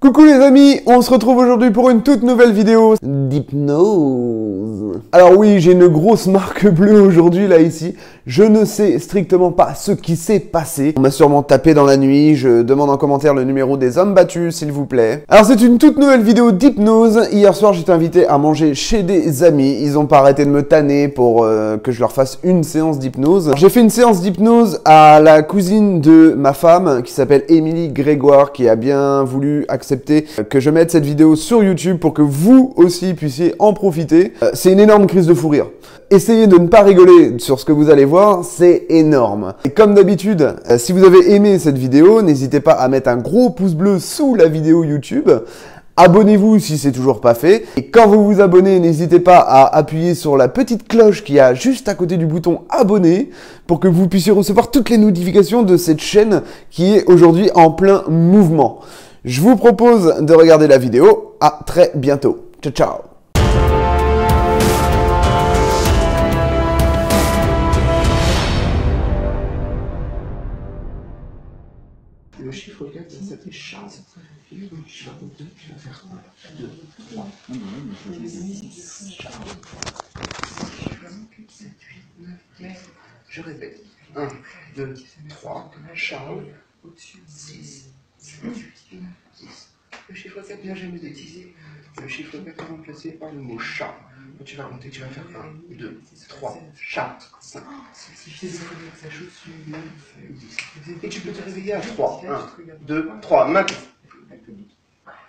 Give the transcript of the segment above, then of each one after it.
Coucou les amis, on se retrouve aujourd'hui pour une toute nouvelle vidéo d'hypnose. Alors oui, j'ai une grosse marque bleue aujourd'hui là ici. Je ne sais strictement pas ce qui s'est passé. On m'a sûrement tapé dans la nuit, je demande en commentaire le numéro des hommes battus s'il vous plaît. Alors c'est une toute nouvelle vidéo d'hypnose. Hier soir j'étais invité à manger chez des amis. Ils ont pas arrêté de me tanner pour que je leur fasse une séance d'hypnose. J'ai fait une séance d'hypnose à la cousine de ma femme qui s'appelle Émilie Grégoire qui a bien voulu accepter que je mette cette vidéo sur YouTube pour que vous aussi puissiez en profiter. C'est une énorme crise de fou rire. Essayez de ne pas rigoler sur ce que vous allez voir, c'est énorme. Et comme d'habitude, si vous avez aimé cette vidéo, n'hésitez pas à mettre un gros pouce bleu sous la vidéo YouTube. Abonnez-vous si c'est toujours pas fait. Et quand vous vous abonnez, n'hésitez pas à appuyer sur la petite cloche qui a juste à côté du bouton abonner pour que vous puissiez recevoir toutes les notifications de cette chaîne qui est aujourd'hui en plein mouvement. Je vous propose de regarder la vidéo. À très bientôt. Ciao, ciao. Le chiffre 4, ça fait Charles. Le chiffre 2, tu vas faire 2, 3. Charles. 7, 8, 9, 10. Je répète. 1, 2, 3. Charles. 6, 7, 8, 9, 10. Le chiffre 4 vient jamais d'exister. Le chiffre 4 est remplacé par le mot chat. Quand tu vas compter, tu vas faire 1, 2, 3, chat, 5, 6, 10. Et tu peux te réveiller à 3. 1, 2, 3. Maintenant.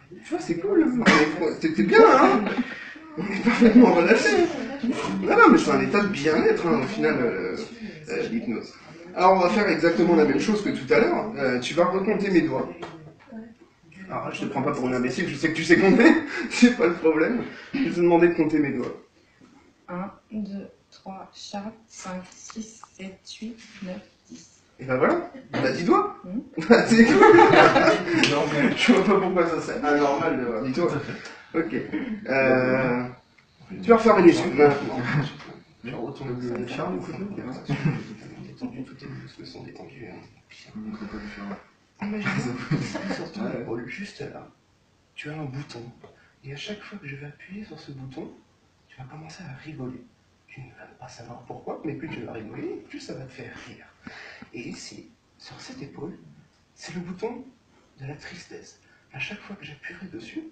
Tu vois, c'est cool. T'es bien, hein? On est parfaitement relâché. Non, mais c'est un état de bien-être, hein, au final, l'hypnose. Alors, on va faire exactement la même chose que tout à l'heure. Tu vas recompter mes doigts. Alors, je te prends pas pour une imbécile, je sais que tu sais compter. C'est pas le problème. Je vais te demander de compter mes doigts. 1, 2, 3, 4, 5, 6, 7, 8, 9, 10. Et ben voilà, on a 10 doigts. C'est cool. Je vois pas pourquoi ça serait anormal d'avoir 10 doigts. Ok. Tu vas refermer les yeux maintenant. Je vais retourner le charme, tout tes muscles sont détendus. Sur ton épaule, juste là, tu as un bouton. Et à chaque fois que je vais appuyer sur ce bouton, tu vas commencer à rigoler. Tu ne vas pas savoir pourquoi, mais plus tu vas rigoler, plus ça va te faire rire. Et ici, sur cette épaule, c'est le bouton de la tristesse. À chaque fois que j'appuierai dessus,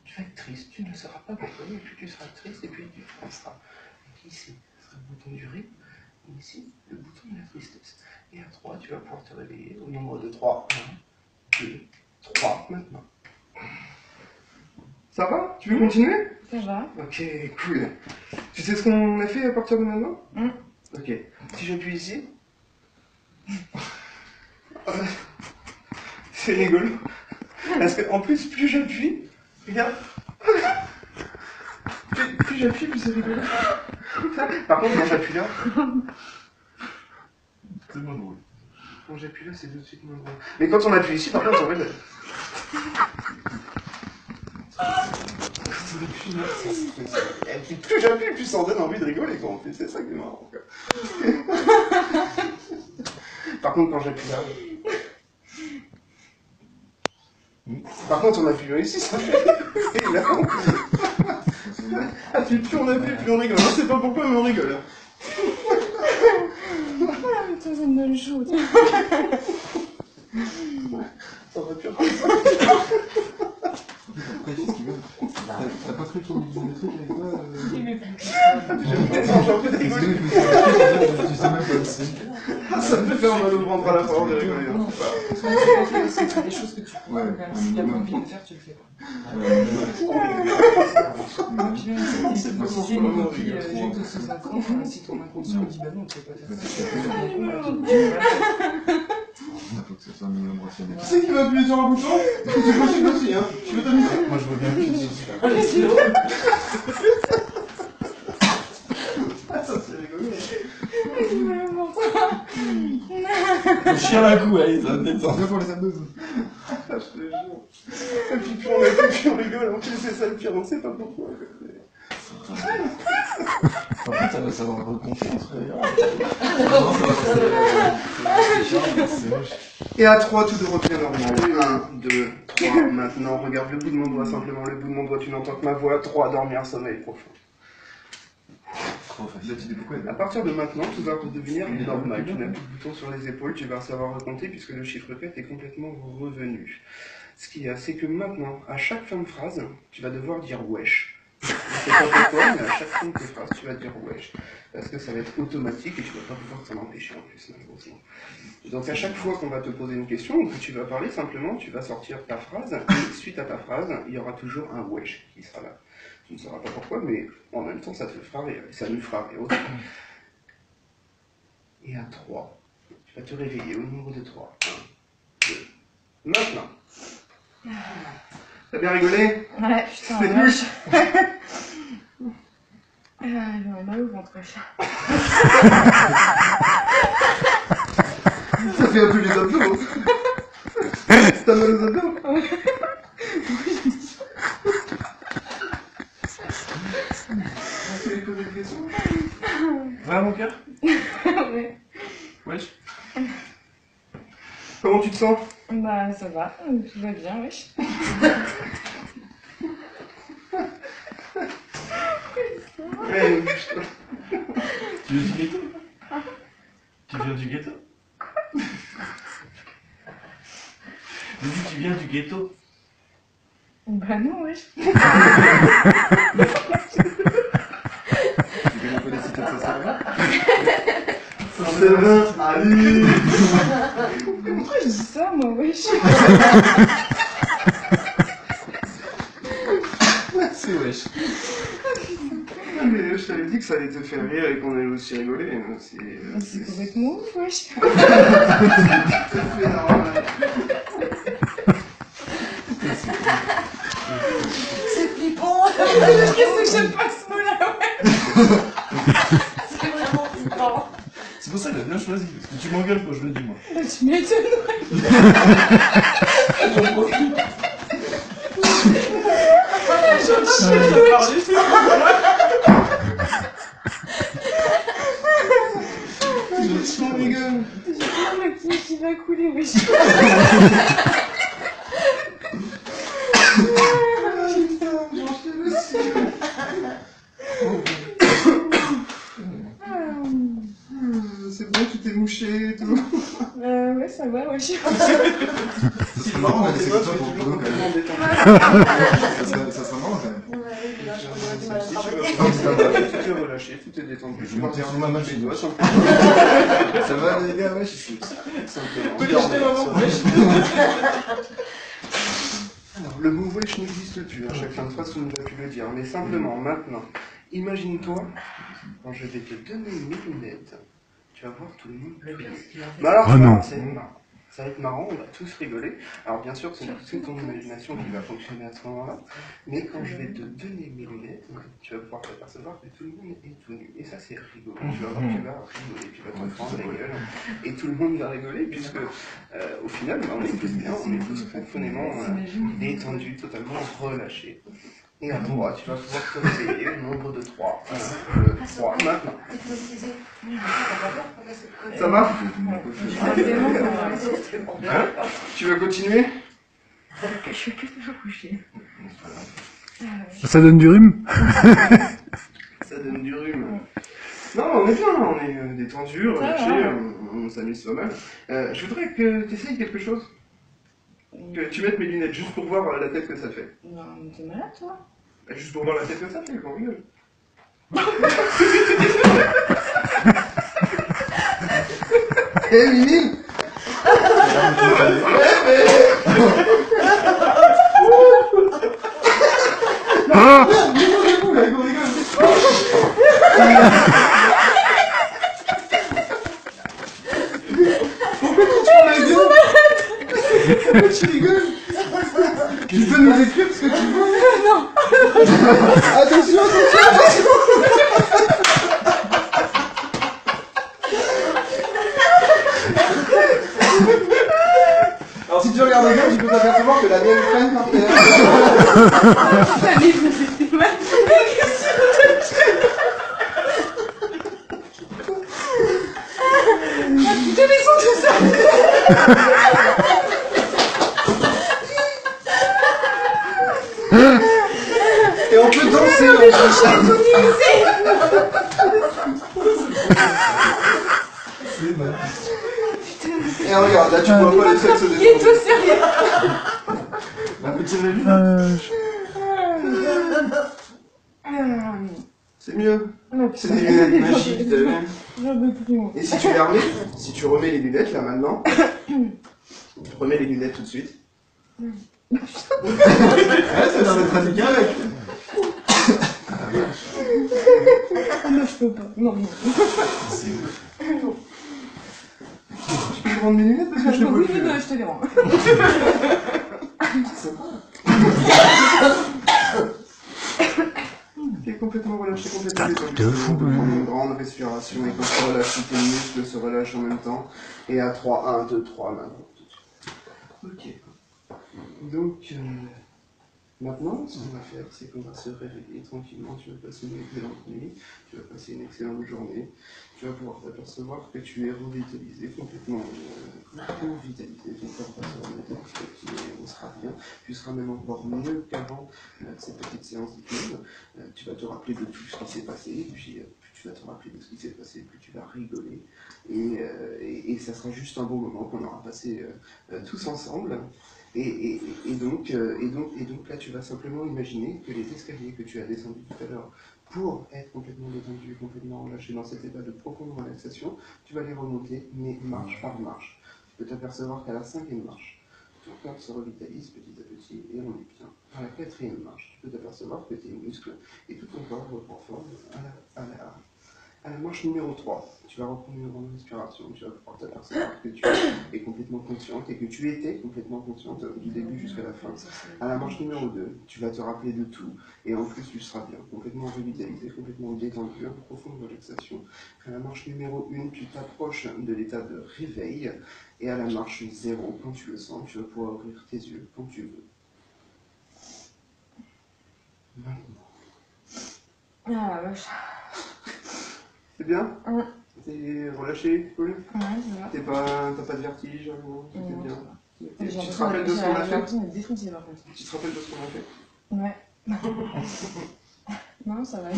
tu vas être triste. Tu ne sauras pas pourquoi, mais plus tu seras triste et puis tu fronceras. Et ici, ce sera le bouton du rire. Et ici, le bouton de la tristesse. Et à 3, tu vas pouvoir te réveiller au nombre de 3. 1, 2, 3, maintenant. Ça va? Tu veux continuer? Ça va. Ok, cool. Tu sais ce qu'on a fait à partir de maintenant? Ok. Si j'appuie ici... C'est rigolo. Parce qu'en plus, plus j'appuie... Regarde. Plus j'appuie, plus c'est rigolo. Par contre, quand j'appuie là... C'est moins drôle. Quand j'appuie là, c'est tout de suite moins drôle. Mais quand on appuie ici, par contre, en fait... Plus j'appuie, plus ça en donne envie de rigoler quand on fait. C'est ça qui est marrant. Par contre, quand j'appuie là... Par contre, on appuie ici, ça fait... Et là, ah, plus on appuie, plus on rigole. Je sais pas pourquoi, mais on rigole. Ah, putain, ça me joue. Ça va pire. T'as pas cru qu'on disait des trucs avec toi J'ai un peu rigolé. Tu sais même pas aussi. Ça me fait faire mal au ventre à la fin de rigoler. C'est des choses que tu peux faire. Si t'as pas envie de le faire, tu le fais pas. Puis même si t'es motivé, mais puis j'ai que 65 ans, si ton inconscient dit bah non, tu peux pas faire ça. Il faut que ce soit un minimum rationnel. Qui c'est qui va appuyer sur un bouton? C'est possible aussi, hein. Tu veux t'amuser? Moi je veux bien appuyer dessus. Ah, ça c'est rigolo. Le chien à coup, allez, ça va peut-être sortir pour les abdos. Ah, je te jure. Et puis plus on appuie, plus on rigole. En plus, c'est ça le pire, on sait pas pourquoi. En fait, ça va avoir confiance, Et à 3, tout de revient normal. 1, 2, 3. Maintenant, regarde le bout de mon doigt, simplement le bout de mon doigt, tu n'entends que ma voix. 3, dormir, sommeil profond. À partir de maintenant, tout va redevenir normal. Tu n'as plus de bouton sur les épaules, tu vas savoir recompter puisque le chiffre 4 est complètement revenu. Ce qu'il y a, c'est que maintenant, à chaque fin de phrase, tu vas devoir dire wesh. C'est pas pour toi, mais à chaque fin de tes phrases, tu vas dire wesh. Parce que ça va être automatique et tu vas pas pouvoir t'en empêcher en plus, malheureusement. Donc à chaque fois qu'on va te poser une question ou que tu vas parler, simplement, tu vas sortir ta phrase et suite à ta phrase, il y aura toujours un wesh qui sera là. Tu ne sauras pas pourquoi, mais en même temps, ça te fera rire, et ça nous fera rire aussi. Et à 3, tu vas te réveiller au numéro de 3. 1, 2, maintenant. T'as bien rigolé? Ouais, putain, c'est vache. nul. J'aurais mal au ventre. Ça fait un peu les abdos. T'as mal aux abdos? On peut lui poser des questions? Ouais, mon cœur? Ouais. Wesh. Comment tu te sens? Bah, ça va, tout va bien, wesh. Ouais, Tu veux du gâteau? Tu viens du ghetto? J'ai dit tu viens du ghetto. Bah non, wesh. Tu veux qu'on décide de faire ça? C'est vrai, allez! Pourquoi je dis ça, moi, wesh? C'est wesh. Mais je t'avais dit que ça allait te faire rire et qu'on allait aussi rigoler. C'est complètement ouf, wesh. C'est normal. C'est flippant. Qu'est-ce que j'aime pas ce mot-là, ouais. C'est vraiment flippant. C'est pour ça qu'elle a bien choisi, parce que tu m'engueules quand je le dis, moi. Bah, tu m'étonnes, J'en profite. Je rigole. J'ai le qui va couler, wesh. C'est bon, tu t'es mouché et tout. Ouais, ça va, wesh. C'est marrant, mais c'est comme ça pour le complètement détendu. Ça serait marrant quand même. Tu t'es relâché, tout est détendu. Je monte sur ma machine. Les doigts, Ça va les gars, wesh. Alors, le mot wesh n'existe plus, à chaque fin de phrase, tu ne vas plus le dire, mais simplement, maintenant, imagine-toi, quand je vais te donner mes lunettes, tu vas voir tout le monde crier. Mais alors, Oh non. c'est marrant. Ça va être marrant, on va tous rigoler. Alors bien sûr, c'est ton imagination qui va fonctionner à ce moment-là, mais quand je vais te donner mes lunettes, tu vas pouvoir t'apercevoir que tout le monde est tout nu. Et ça, c'est rigolo. Tu vas voir, tu vas rigoler, tu vas te prendre la gueule, et tout le monde va rigoler, puisque au final, on est tous bien, on est tous profondément détendus, totalement relâchés. Et à 3, tu vas pouvoir te réveiller au nombre de 3. 1, 2, 3, maintenant. Ça va? Hein? Tu veux continuer? Je suis toujours couchée. Ça donne du rhume? Ça donne du rhume. Non, on est bien, on est détendu, relâché, on s'amuse pas mal. Je voudrais que tu essayes quelque chose. Que tu mettes mes lunettes juste pour voir la tête que ça fait. Non, mais t'es malade, toi? Juste pour voir la tête que ça fait, qu'on rigole. Hé Mimi! Pourquoi tu rigoles? Tu peux nous écrire ce que tu veux? Non. Attention, attention. Alors si tu regardes bien, tu peux t'apercevoir que la mienne freine par terre. Allez, vous êtes mal. Qu'est-ce que Et on peut danser en plus. C'est mal. Et regarde, là tu vois pas le fait de se Il est défendre. tout sérieux. Bah, petit Rémi, c'est mieux. C'est des lunettes magiques, t'as vu? J'en peux plus, moi. Et si tu les remets, si tu remets les lunettes là maintenant, tu remets les lunettes tout de suite. Ouais, ça doit être pratiqué avec. Non, je peux pas. Non, non. C'est ouf. Tu peux rendre mes lunettes parce que je te vois Oui, plus. oui, je te les rends. T'es complètement relâché, complètement détendu. Tu vas prendre une grande respiration et quand tu relâches, tous tes muscles se relâchent en même temps. Et à 3, 1, 2, 3, maintenant. Ok. Donc, maintenant, ce qu'on va faire, c'est qu'on va se réveiller tranquillement. Tu vas passer une excellente nuit, tu vas passer une excellente journée. Tu vas pouvoir t'apercevoir que tu es revitalisé, complètement vitalisé. Ton corps va se remettre petit à petit et on sera bien. Tu seras même encore mieux qu'avant cette petite séance d'hypnose. Tu vas te rappeler de tout ce qui s'est passé, et puis plus tu vas te rappeler de ce qui s'est passé, plus tu vas rigoler. Et ça sera juste un bon moment qu'on aura passé tous ensemble. Et donc là, tu vas simplement imaginer que les escaliers que tu as descendus tout à l'heure pour être complètement détendu, complètement relâché dans cet état de profonde relaxation, tu vas les remonter, mais marche par marche. Tu peux t'apercevoir qu'à la 5e marche, ton corps se revitalise petit à petit et on est bien. À la 4e marche, tu peux t'apercevoir que tes muscles et tout ton corps reprend forme à la marche numéro 3, tu vas reprendre une grande respiration, tu vas pouvoir t'apercevoir que tu es complètement consciente et que tu étais complètement consciente du début jusqu'à la fin. À la marche numéro 2, tu vas te rappeler de tout et en plus tu seras bien, complètement revitalisé, complètement détendu, en profonde relaxation. À la marche numéro 1, tu t'approches de l'état de réveil et à la marche 0, quand tu le sens, tu vas pouvoir ouvrir tes yeux quand tu veux. Maintenant. Ah la vache. C'est bien? Ouais. T'es relâché? Cool? Ouais, ça va. T'as pas de vertige? Tout est Non, bien? ça va. Tu J'ai te rappelles de ce qu'on a fait? l'impression d'être défoncé par contre. Tu te rappelles de ce qu'on a fait? Ouais. Non, ça va.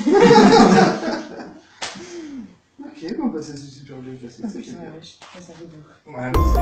Ok, bon bah ça s'est super bien passé, Ah, c'est putain, bien. la vache. Ça fait beau. Ouais, non, c'est...